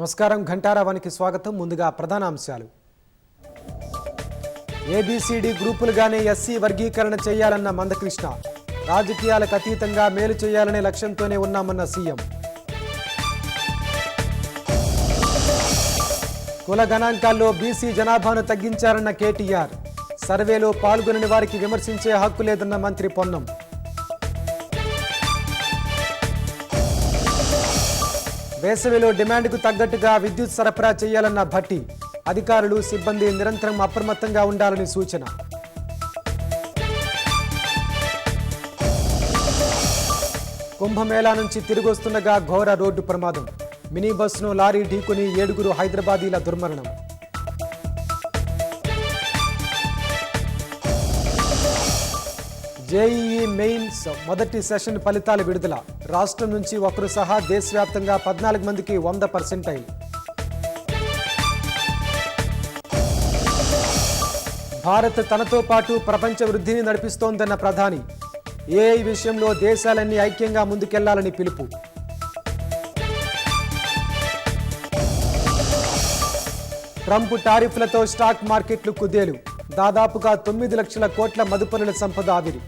నమస్కారం ఘంటారావానికి స్వాగతం. ముందుగా ప్రధాన అంశాలు. ఏబిసిడి గ్రూపులుగానే ఎస్సీ వర్గీకరణ చేయాలన్న మందకృష్ణ. రాజకీయాలకు అతీతంగా మేలు చేయాలనే లక్ష్యంతోనే ఉన్నామన్న సీఎం. కుల గణాంకాల్లో బీసీ జనాభాను తగ్గించారన్న కేటీఆర్. సర్వేలో పాల్గొనని వారికి విమర్శించే హక్కు లేదన్న మంత్రి పొన్నం. వేసవిలో డిమాండ్కు తగ్గట్టుగా విద్యుత్ సరఫరా చేయాలన్న భట్టి. అధికారులు సిబ్బంది నిరంతరం అప్రమత్తంగా ఉండాలని సూచన. కుంభమేళా నుంచి తిరిగొస్తుండగా ఘోర రోడ్డు ప్రమాదం. మినీ బస్సును లారీ ఢీకొని 7 హైదరాబాదీల దుర్మరణం. జేఈఈ మెయిన్స్ మొదటి సెషన్ ఫలితాల విడుదల. రాష్ట్రం నుంచి ఒకరు సహా దేశవ్యాప్తంగా 14 మందికి 100%. భారత్ తనతో పాటు ప్రపంచ వృద్ధిని నడిపిస్తోందన్న ప్రధాని. ఏఐ విషయంలో దేశాలన్నీ ఐక్యంగా ముందుకెళ్లాలని పిలుపు. ట్రంప్ టారిఫ్లతో స్టాక్ మార్కెట్లు కుదేలు. దాదాపుగా 9 లక్షల కోట్ల మదుపరుల సంపద ఆవిరి.